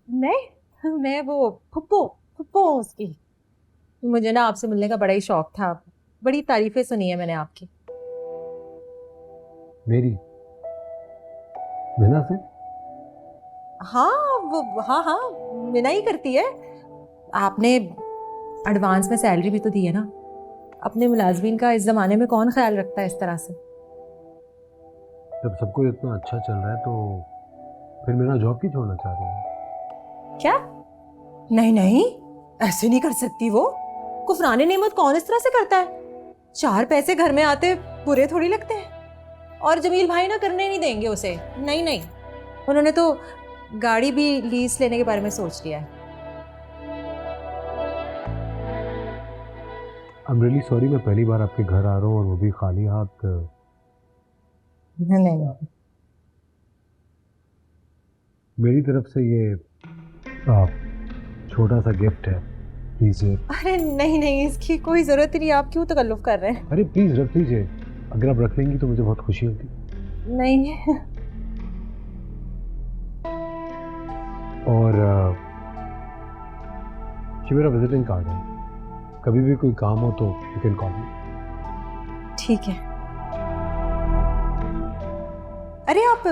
मैं वो फुप्पो फुप्पो हूँ उसकी। मुझे ना आपसे मिलने का बड़ा ही शौक था, बड़ी तारीफें सुनी है मैंने आपकी। मेरी मीना से? हाँ वो, हाँ हाँ, मीना ही करती है। आपने एडवांस में सैलरी भी तो दी है ना। अपने मुलाजमीन का इस जमाने में कौन ख्याल रखता है इस तरह से। जब सब कुछ इतना अच्छा चल रहा है तो फिर मेरा जॉब क्यों छोड़ना चाह रही है? क्या? नहीं नहीं, ऐसे नहीं कर सकती वो। कुफराने नेमत कौन इस तरह से करता है? चार पैसे घर में आते बुरे थोड़ी लगते हैं। और जमील भाई ना करने नहीं देंगे उसे। नहीं नहीं, उन्होंने तो गाड़ी भी लीज लेने के बारे में सोच लिया है। आई एम रियली सॉरी, मैं पहली बार आपके घर आ रहा हूँ और वो भी खाली हाथ। नहीं नहीं, मेरी तरफ से ये छोटा सा गिफ्ट है, प्लीज ये। अरे नहीं नहीं, इसकी कोई जरूरत ही नहीं। आप क्यों तकल्लुफ कर रहे हैं? अरे प्लीज रख लीजिए, अगर आप रख लेंगी तो मुझे बहुत खुशी होगी। नहीं। और ये मेरा विजिटिंग कार्ड है, कभी भी कोई काम हो तो यू कैन कॉल मी। ठीक है। अरे आप,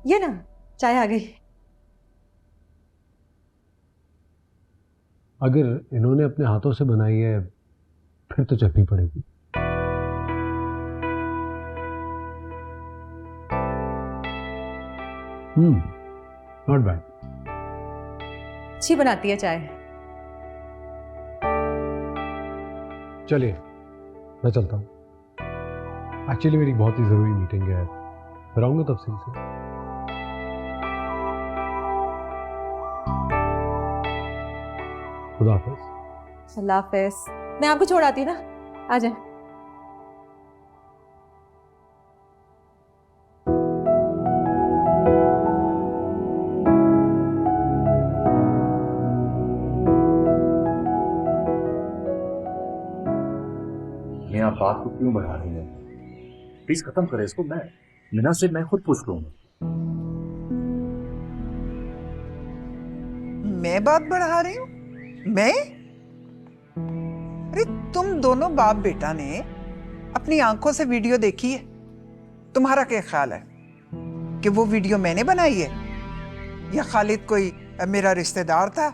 ये ना, चाय आ गई। अगर इन्होंने अपने हाथों से बनाई है फिर तो चखनी पड़ेगी। Not bad. अच्छी बनाती है चाय। चलिए मैं चलता हूँ, एक्चुअली मेरी बहुत ही ज़रूरी मीटिंग है, फिर आऊँगा तफसील से। खुदा हाफिज़। अल्लाह हाफिज। मैं आपको छोड़ आती हूँ ना, आ जाए। मैं आप बात को क्यों बढ़ा रही हैं? प्लीज खत्म करें इसको। मैं मीना से मैं खुद पूछ लूंगा। मैं बात बढ़ा रही हूँ? मैं? अरे तुम दोनों बाप बेटा ने अपनी आंखों से वीडियो देखी है। तुम्हारा क्या ख्याल है कि वो वीडियो मैंने बनाई है या खालिद कोई मेरा रिश्तेदार था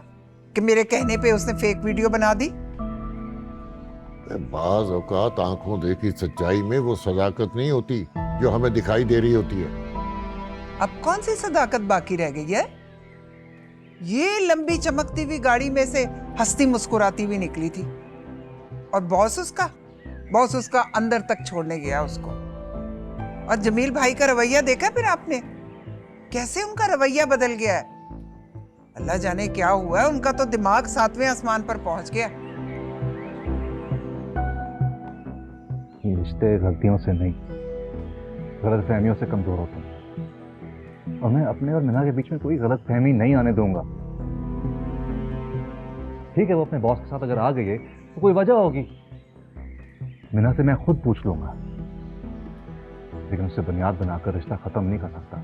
कि मेरे कहने पे उसने फेक वीडियो बना दी? बाज औकात आंखों देखी सच्चाई में वो सदाकत नहीं होती जो हमें दिखाई दे रही होती है। अब कौन सी सदाकत बाकी रह गई है? ये लंबी चमकती हुई गाड़ी में से हंसती मुस्कुराती हुई निकली थी और बॉस उसका अंदर तक छोड़ने गया उसको। और जमील भाई का रवैया देखा फिर आपने? कैसे उनका रवैया बदल गया है। अल्लाह जाने क्या हुआ है, उनका तो दिमाग 7वें आसमान पर पहुंच गया। ये रिश्ते गलतियों से नहीं, गलतफहमियों से कमजोर होते हैं, और मैं अपने और मीना के बीच में कोई गलतफहमी नहीं आने दूंगा। ठीक है, वो अपने बॉस के साथ अगर आ गई है तो कोई वजह होगी, मीना से मैं खुद पूछ लूंगा, लेकिन उससे बुनियाद बनाकर रिश्ता खत्म नहीं कर सकता।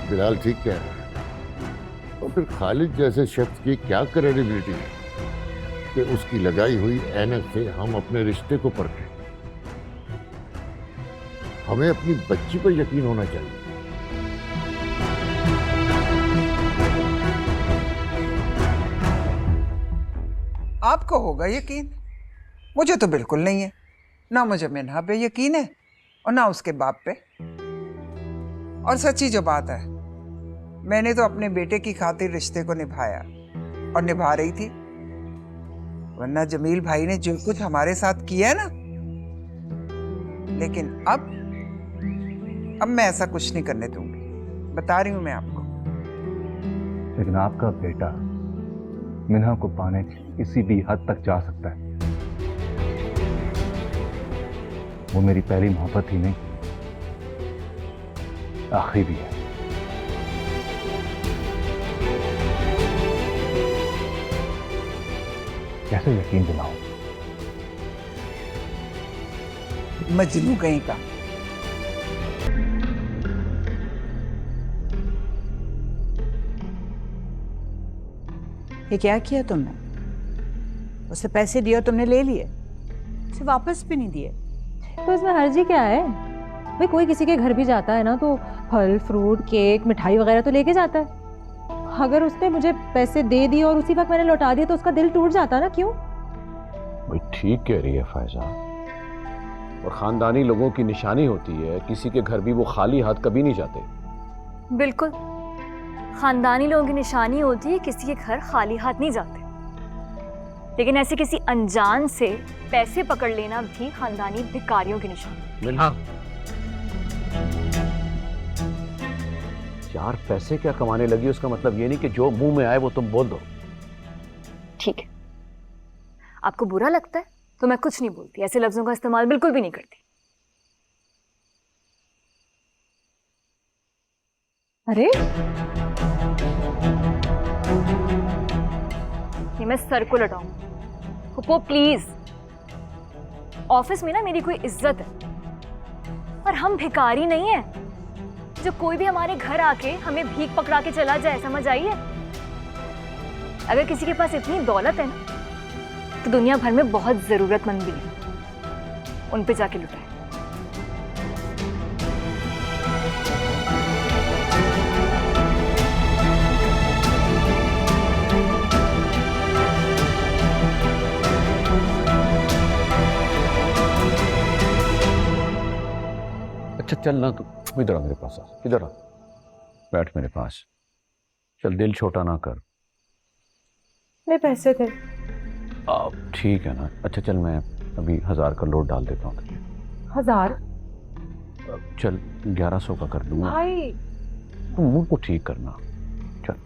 बिलाल ठीक कह रहा है, और फिर खालिद जैसे शख्स की क्या क्रेडिबिलिटी है कि उसकी लगाई हुई ऐनक से हम अपने रिश्ते को परखें। हमें अपनी बच्ची पर यकीन होना चाहिए। आपको होगा यकीन, मुझे तो बिल्कुल नहीं है। ना मुझे मिन्हा पे यकीन है और ना उसके बाप पे। और सच्ची जो बात है, मैंने तो अपने बेटे की खातिर रिश्ते को निभाया और निभा रही थी, वरना जमील भाई ने जो कुछ हमारे साथ किया है ना, लेकिन अब मैं ऐसा कुछ नहीं करने दूंगी, बता रही हूं मैं आपको। लेकिन आपका बेटा मिन्हा को पाने किसी भी हद तक जा सकता है। वो मेरी पहली मोहब्बत ही नहीं, आखिरी भी है। कैसे यकीन दिलाऊं? मजनू कहीं का। ये क्या किया तुमने? उसे पैसे दिए और तुमने ले लिए, उसे वापस भी नहीं दिए। तो इसमें हर्जी क्या है भाई? कोई किसी के घर भी जाता है ना तो फल फ्रूट केक मिठाई वगैरह तो लेके जाता है। अगर उसने मुझे पैसे दे दिए और उसी वक्त मैंने लौटा दिए तो उसका दिल टूट जाता ना, क्यों? भाई ठीक कह रही है फायजा, और खानदानी लोगों की निशानी होती है, किसी के घर भी वो खाली हाथ कभी नहीं जाते। बिल्कुल, खानदानी लोगों की निशानी होती है, किसी के घर खाली हाथ नहीं जाते। लेकिन ऐसे किसी अनजान से पैसे पकड़ लेना भी खानदानी भिखारियों की निशानी। हाँ, यार पैसे क्या कमाने लगी, उसका मतलब ये नहीं कि जो मुंह में आए वो तुम बोल दो। ठीक है, आपको बुरा लगता है तो मैं कुछ नहीं बोलती, ऐसे लफ्जों का इस्तेमाल बिल्कुल भी नहीं करती। अरे ये मैं सर को लटाऊं? फुप्पो प्लीज, ऑफिस में ना मेरी कोई इज्जत है, और हम भिखारी नहीं है जो कोई भी हमारे घर आके हमें भीख पकड़ा के चला जाए, समझ आई है? अगर किसी के पास इतनी दौलत है ना तो दुनिया भर में बहुत जरूरतमंद भी है, उन पे जाके लुटाए। अच्छा चल ना, तू इधर आ मेरे पास, आ इधर आ, बैठ मेरे पास। चल दिल छोटा ना कर। मेरे पैसे थे। ठीक है ना। अच्छा चल मैं अभी 1000 का लोड डाल देता हूँ तुझे। 1000? चल 1100 का कर दूंगा। भाई तू मुंह को ठीक करना। चल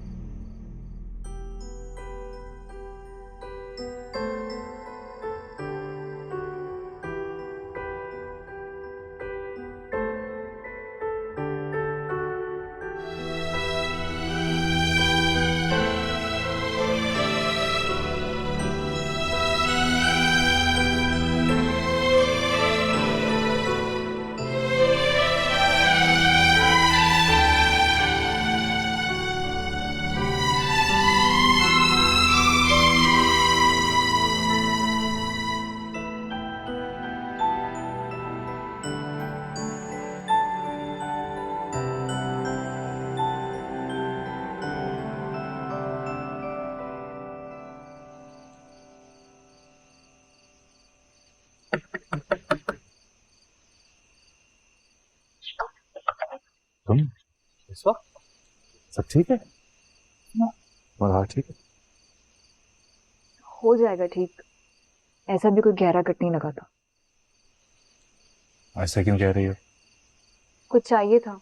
तुम इस वक्त सब ठीक है? और ठीक है? हो जाएगा ठीक, ऐसा भी कोई गहरा कट नहीं लगा था। ऐसा क्यों कह रही हो? कुछ चाहिए था,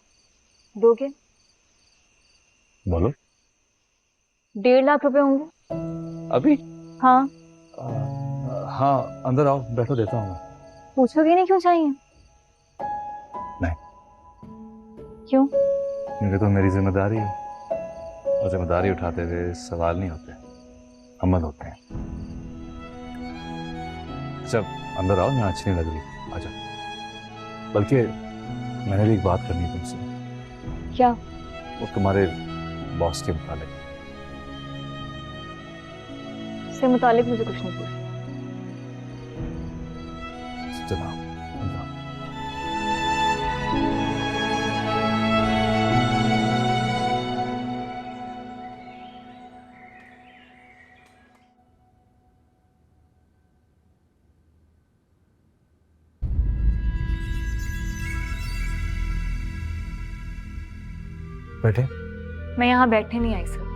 दोगे? बोलो। 1.5 लाख रुपए होंगे। अभी? हाँ। हाँ अंदर आओ, बैठो, देता हूँ मैं। पूछोगे नहीं क्यों चाहिए? नहीं। क्यों? क्योंकि तो मेरी जिम्मेदारी है, और जिम्मेदारी उठाते हुए सवाल नहीं होते, अमल होते हैं। जब अंदर आओ, यहाँ अच्छी नहीं लग रही, आजा। बल्कि मैंने भी एक बात करनी है तुमसे। क्या? वो तुम्हारे बॉस के मुतालिक। इससे मुतालिक मुझे कुछ नहीं पूछना। चलो अंदर आओ। बैठे। मैं यहाँ बैठने नहीं आई सर।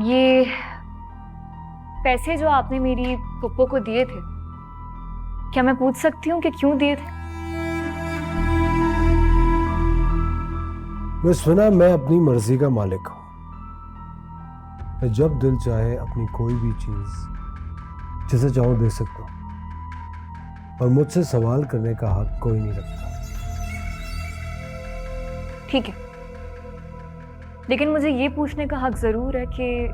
ये पैसे जो आपने मेरी पुप्पो को दिए थे, क्या मैं पूछ सकती हूँ कि क्यों दिए थे? बस सुना, मैं अपनी मर्जी का मालिक हूं। मैं जब दिल चाहे अपनी कोई भी चीज जिसे चाहूं दे सकता हूं, और मुझसे सवाल करने का हक कोई नहीं रखता। ठीक है, लेकिन मुझे ये पूछने का हक जरूर है कि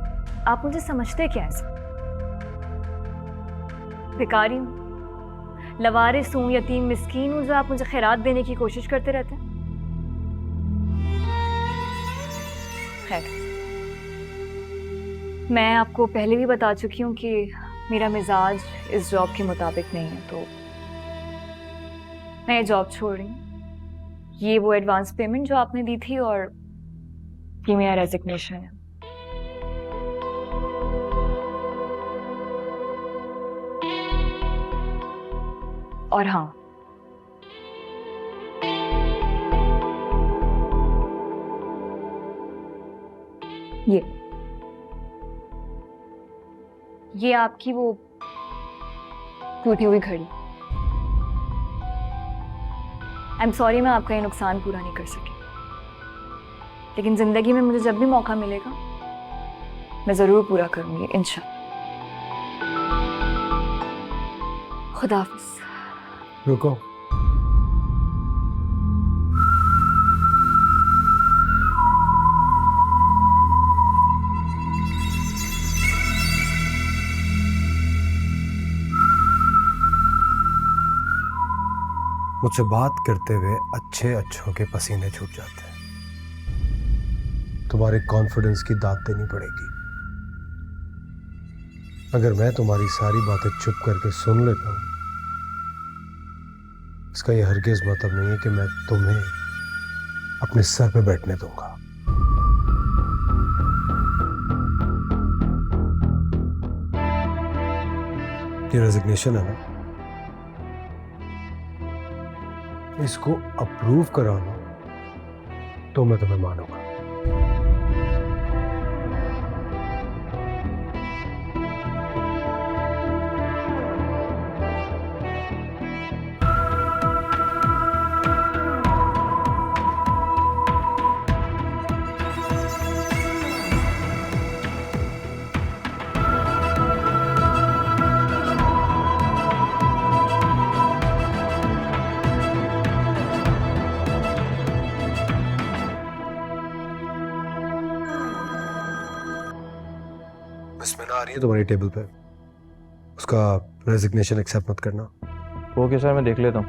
आप मुझे समझते क्या है? भिखारी हूं, लवारिस हूं, यतीम मिस्कीन हूं, जो आप मुझे खैरात देने की कोशिश करते रहते हैं? खैर, मैं आपको पहले भी बता चुकी हूँ कि मेरा मिजाज इस जॉब के मुताबिक नहीं है, तो मैं ये जॉब छोड़ रही हूँ। ये वो एडवांस पेमेंट जो आपने दी थी और ये मेरा रेजिग्नेशन है। और हाँ, ये आपकी वो टूटी हुई घड़ी। आई एम सॉरी, मैं आपका ये नुकसान पूरा नहीं कर सकी, लेकिन जिंदगी में मुझे जब भी मौका मिलेगा मैं जरूर पूरा करूंगी, इंशाल्लाह। खुदा हाफिज। रुको, मुझसे बात करते हुए अच्छे अच्छों के पसीने छूट जाते हैं। तुम्हारे कॉन्फिडेंस की दाद देनी पड़ेगी। अगर मैं तुम्हारी सारी बातें चुप करके सुन लेता हूं, इसका यह हरगिज मतलब नहीं है कि मैं तुम्हें अपने सर पे बैठने दूंगा। ये रेजिग्नेशन है ना, इसको अप्रूव कराना तो मैं तुम्हें मानूंगा। इसमें ना आ रही है तुम्हारी टेबल पे, उसका रेजिग्नेशन एक्सेप्ट मत करना। ओके सर, मैं देख लेता हूँ।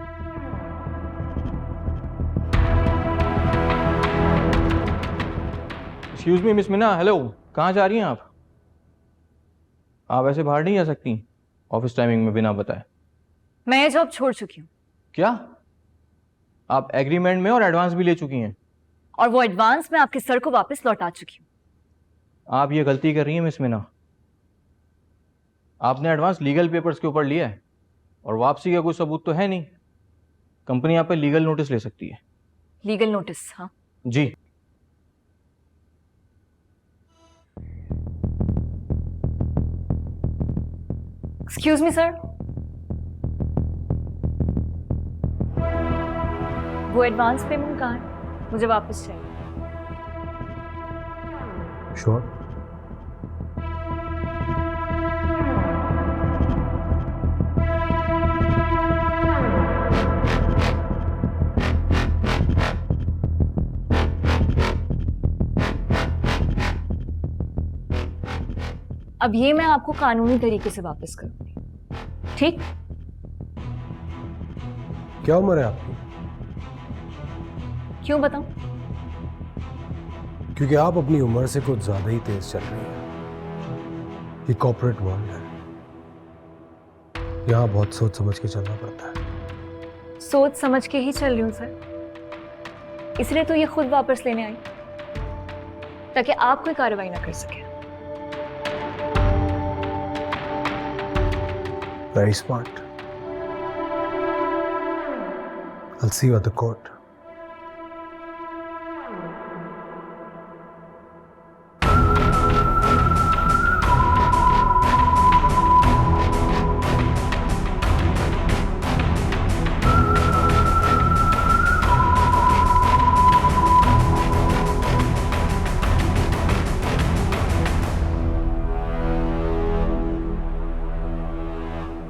Excuse me miss Meena, hello, कहाँ जा रही हैं आप? आप ऐसे बाहर नहीं जा सकती ऑफिस टाइमिंग में बिना बताए। मैं ये जॉब छोड़ चुकी हूँ। क्या आप एग्रीमेंट में और एडवांस भी ले चुकी हैं? और वो एडवांस मैं आपके सर को वापस लौटा चुकी हूँ। आप ये गलती कर रही हैं मिस मीना। आपने एडवांस लीगल पेपर्स के ऊपर लिया है और वापसी का कोई सबूत तो है नहीं। कंपनी आप पे लीगल नोटिस ले सकती है। Legal notice? हाँ जी। एक्सक्यूज मी सर, वो एडवांस पेमेंट कहाँ है? मुझे वापस चाहिए। श्योर? अब ये मैं आपको कानूनी तरीके से वापस करूंगी, ठीक? क्या उम्र है आपकी? क्यों बताऊं? क्योंकि आप अपनी उम्र से कुछ ज्यादा ही तेज चल रही है। ये कॉर्पोरेट वर्ल्ड है, यहाँ बहुत सोच समझ के चलना पड़ता है। सोच समझ के ही चल रही हूं सर, इसलिए तो ये खुद वापस लेने आई, ताकि आप कोई कार्रवाई ना कर सके। Very smart. I'll see you at the court.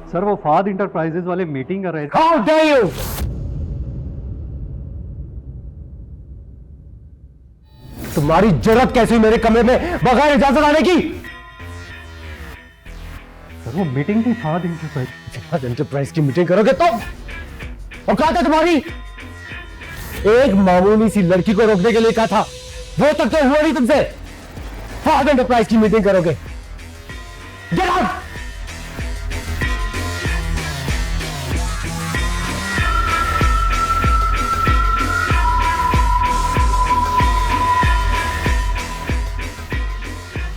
Sir, वो फाद इंटरप्राइजेज वाले मीटिंग कर रहे थे। How dare you! तुम्हारी जरूरत कैसी मेरे कमरे में बगैर इजाजत आने की? सर, वो मीटिंग थी फाद एंटरप्राइज की मीटिंग करोगे तो? और कहा था तुम्हारी? एक मामूली सी लड़की को रोकने के लिए कहा था, वो तक तो हुआ नहीं तुमसे। फॉर्ड एंटरप्राइज की मीटिंग करोगे। Get out.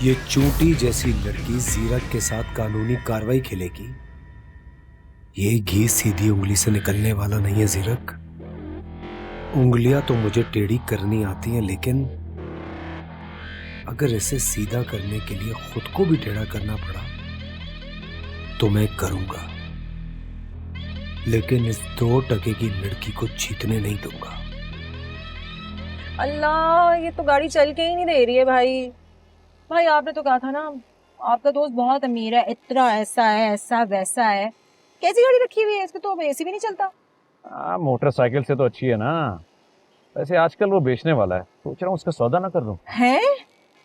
ये चूंटी जैसी लड़की जीरक के साथ कानूनी कार्रवाई खेलेगी। ये घी सीधी उंगली से निकलने वाला नहीं है जीरक। उंगलियां तो मुझे टेढ़ी करनी आती हैं, लेकिन अगर इसे सीधा करने के लिए खुद को भी टेढ़ा करना पड़ा तो मैं करूंगा, लेकिन इस 2 टके की लड़की को जीतने नहीं दूंगा। अल्लाह, ये तो गाड़ी चल के ही नहीं दे रही है भाई। भाई आपने तो कहा था ना आपका दोस्त बहुत अमीर है, इतना ऐसा है, ऐसा वैसा है। कैसी गाड़ी रखी हुई है? इस पे तो एसी भी नहीं चलता। मोटरसाइकिल से तो अच्छी है ना। वैसे आजकल वो बेचने वाला है, सोच रहा हूँ उसका सौदा ना कर लूं। हैं?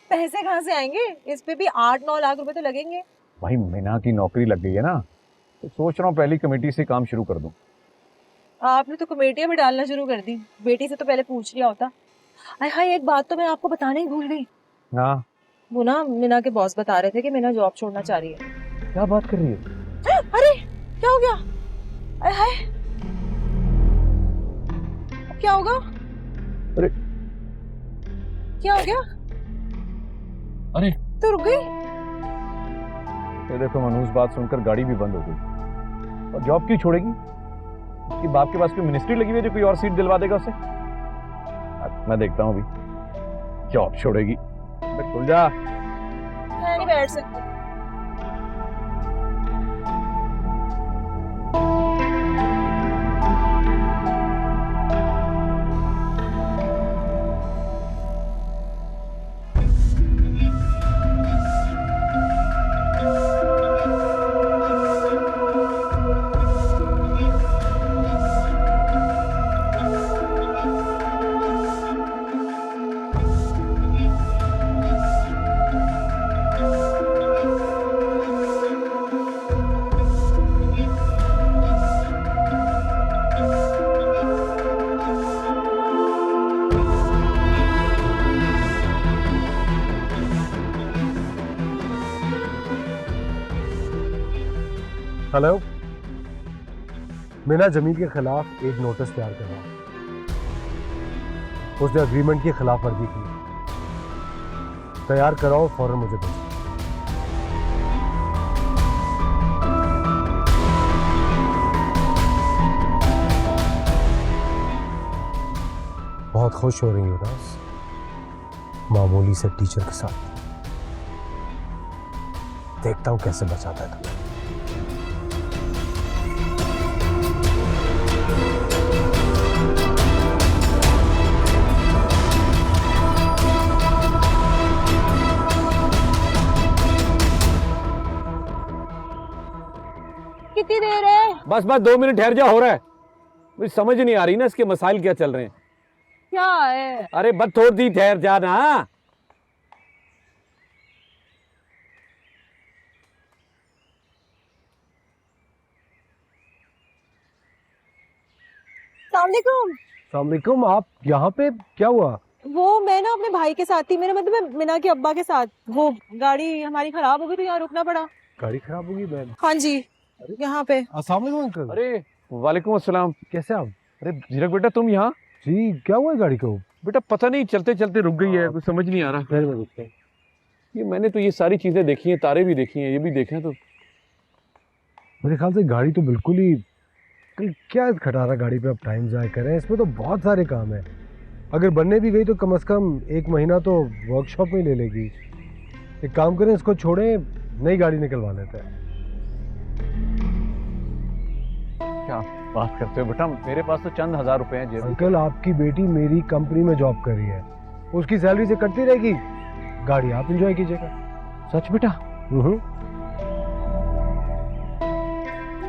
पैसे कहाँ से आएंगे? इस पे भी 8-9 लाख रुपए तो लगेंगे। भाई मीना की नौकरी लग गई है ना, तो सोच रहा हूँ पहली कमेटी से काम शुरू कर दूं। आपने तो कमेटियां भी डालना शुरू कर दी। बेटी से तो पहले पूछ लिया होता। अरे हाय, एक बात तो मैं आपको बताने ही भूल गई। हाँ, वो ना मीना के बॉस बता रहे थे कि मीना जॉब छोड़ना चाह रही है। क्या बात कर रही है? अरे क्या हो गया? अरे हाय, क्या होगा? अरे क्या हो गया? अरे तो रुक गई। ये देखो मनूज, बात सुनकर गाड़ी भी बंद हो गई। और जॉब क्यों छोड़ेगी? उसकी बाप के पास कोई मिनिस्ट्री लगी हुई है जो कोई और सीट दिलवा देगा उसे। मैं देखता हूँ अभी। जॉब छोड़ेगी? खुल जा। मैं नहीं बैठ सकती। हेलो, मीना जमीन के खिलाफ एक नोटिस तैयार कर रहा हूं। उसने अग्रीमेंट की खिलाफ वर्जी की। तैयार कराओ, फौरन मुझे भेजो। बहुत खुश हो रही हो राज, मामूली से टीचर के साथ। देखता हूं कैसे बचाता है तुम्हें। कितनी देर है? बस 2 मिनट ठहर जा, हो रहा है। मुझे समझ नहीं आ रही ना इसके मसाइल क्या चल रहे हैं। क्या है? अरे बस थोड़ी दी ठहर जा ना। अस्सलामुअलैकुम, आप यहाँ पे? क्या हुआ? वो मैं ना अपने भाई के साथ थी, मेरा मतलब है मीना के अब्बा के साथ। वो गाड़ी हमारी खराब हो गई तो यहाँ रुकना पड़ा। गाड़ी खराब होगी मैम? हाँ जी, यहाँ पे। अस्सलामुअलैकुम अंकल। अरे वालेकुम अस्सलाम। कैसे आप? अरे जीरक बेटा, तुम यहाँ? जी, क्या हुआ गाड़ी को? बेटा पता नहीं, चलते चलते रुक गई है, कुछ समझ नहीं आ रहा। ये मैंने तो ये सारी चीजें देखी हैं, तारे भी देखी हैं, ये भी देखे हैं। तो मेरे ख्याल से गाड़ी तो बिल्कुल ही क्या खटारा गाड़ी पे आप टाइम जाया करें। इसमें तो बहुत सारे काम है। अगर बनने भी गई तो कम से कम 1 महीना तो वर्कशॉप में ले लेगी। एक काम करें, इसको छोड़ें, नई गाड़ी निकलवा लेते हैं। क्या बात करते हो बेटा, मेरे पास तो चंद हजार रुपए हैं जेब में। अंकल, आपकी बेटी मेरी कंपनी में जॉब कर रही है, उसकी सैलरी से कटती रहेगी। गाड़ी आप एंजॉय कीजिएगा। सच बेटा?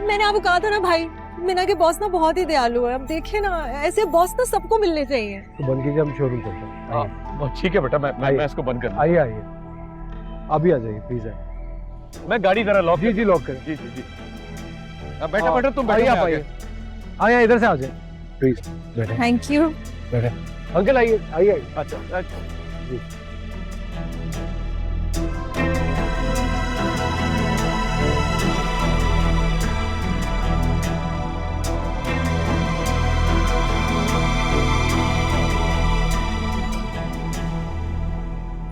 मैंने आपको कहा था ना भाई, मीना के बॉस ना बहुत ही दयालु है। अब देखिए ना, ऐसे बॉस ना सबको मिलने चाहिए। तो बन के हम शोरूम करते हैं। हाँ ठीक है बेटा, मैं इसको बंद कर। आइए आइए, अभी आ जाइए प्लीज। मैं गाड़ी जरा लॉक। जी लॉक करें। जी जी जी। बेटा बेटा तुम आइए, बैठो। आप आइए। आइए, इधर से आ जाए प्लीज। बैठे थैंक यू। बैठे। अंकल आइए आइए। अच्छा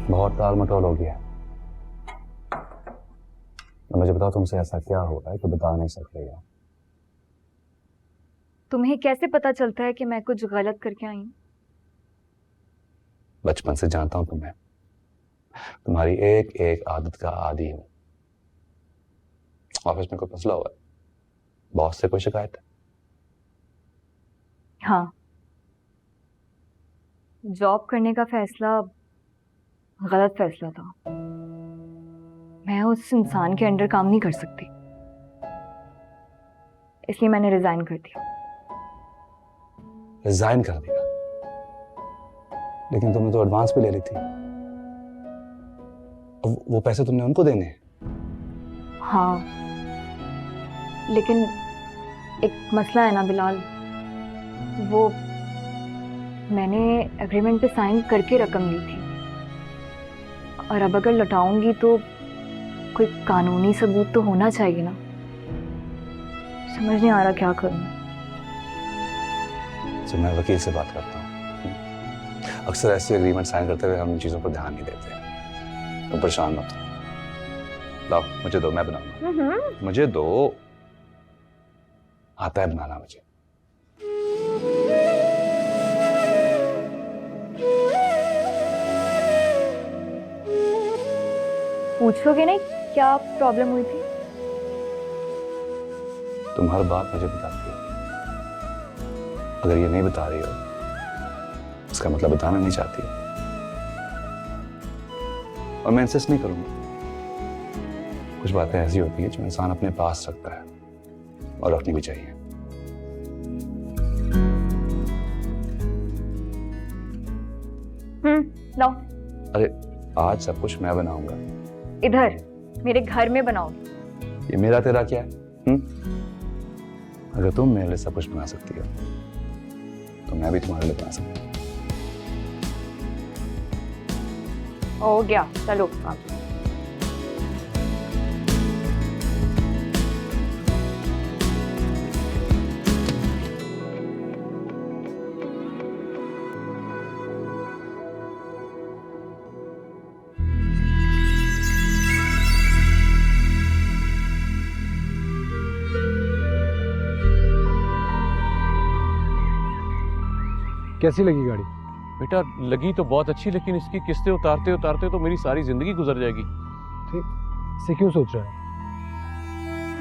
बहुत टाल मटोल हो गया। मुझे बताओ तुमसे ऐसा क्या हो रहा है कि बता नहीं सक रही हो? तुम्हें कैसे पता चलता है कि मैं कुछ गलत करके आई हूँ? बचपन से जानता हूं तुम्हें, तुम्हारी एक एक आदत का आदी हूं। ऑफिस में कोई मसला हुआ है? बॉस से कोई शिकायत है? हाँ, जॉब करने का फैसला गलत फैसला था। मैं उस इंसान के अंडर काम नहीं कर सकती, इसलिए मैंने रिजाइन कर दिया। रिजाइन कर दिया? लेकिन तुमने तो एडवांस भी ले ली थी। वो पैसे तुमने उनको देने हैं? हाँ, लेकिन एक मसला है ना बिलाल, वो मैंने एग्रीमेंट पे साइन करके रकम ली थी, और अब अगर लौटाऊंगी तो कोई कानूनी सबूत तो होना चाहिए ना। समझ नहीं आ रहा क्या करूं। तो मैं वकील से बात करता हूँ। अक्सर ऐसे एग्रीमेंट साइन करते हुए हम इन चीजों पर ध्यान नहीं देते। तुम परेशान मत हो। लाओ मुझे दो, मैं बनाऊंगा। मुझे दो, आता है बनाना मुझे। पूछोगे नहीं क्या प्रॉब्लम हुई थी? तुम हर बात मुझे बताती हो। अगर ये नहीं बता रही हो, इसका मतलब बताना नहीं चाहती हो। और मैं इंसिस्ट नहीं करूंगा। कुछ बातें ऐसी होती है जो इंसान अपने पास रखता है, और रखनी भी चाहिए। लाओ। अरे आज सब कुछ मैं बनाऊंगा। इधर मेरे घर में बनाओगे। ये मेरा तेरा क्या है? अगर तुम मेरे लिए सब कुछ बना सकती हो, तो मैं भी तुम्हारे लिए बना सकता हूँ। हो गया, चलो आप। कैसी लगी गाड़ी? बेटा लगी तो बहुत अच्छी, लेकिन इसकी किस्तें उतारते उतारते तो मेरी सारी जिंदगी गुजर जाएगी। ठीक, इससे क्यों सोच रहा है?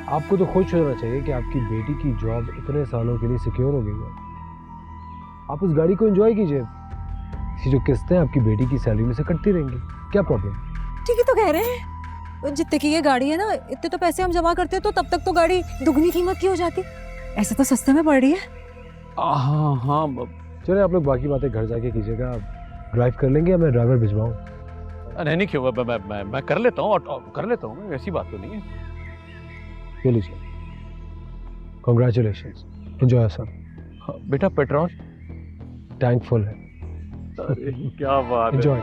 आपको तो खुश होना चाहिए कि आपकी बेटी की जॉब इतने सालों के लिए सिक्योर हो गई है। आप उस गाड़ी को एंजॉय कीजिए। इसकी जो किस्तें आपकी बेटी की सैलरी में से कटती रहेंगी, क्या प्रॉब्लम? ठीक ही तो कह रहे हैं, जितने की ये गाड़ी है ना, इतने तो पैसे हम जमा करते तो तब तक तो गाड़ी दुगनी कीमत की हो जाती। ऐसे तो सस्ते में पड़ रही है। हाँ हाँ, चलिए आप लोग बाकी बातें घर जाके कीजिएगा। ड्राइव कर लेंगे या मैं ड्राइवर भिजवाऊँ? नहीं क्यों, मैं कर लेता हूँ, कर लेता हूँ, ऐसी बात तो नहीं है। ये लीजिए, कॉन्ग्रेचुलेशंस, एंजॉय सर। बेटा पेट्रोल टैंक फुल है। क्या बात एंजॉय।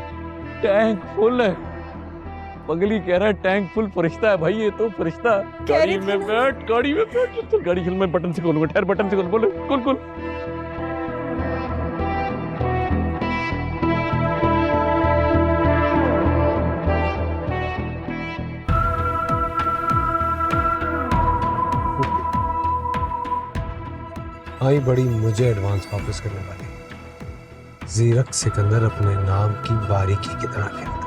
टैंक फुल है? पगली कह रहा है टैंक फुल। फरिश्ता है भाई, ये तो फरिश्ता। गाड़ी में बैठ, गाड़ी में बैठ। चल गाड़ी चल, मैं बटन से खोलूंगा। ठहर, बटन से खोल। बोलो खोल खोल। आई बड़ी मुझे एडवांस वापस करने वाली। जीरक सिकंदर अपने नाम की बारीकी की तरह खेलता।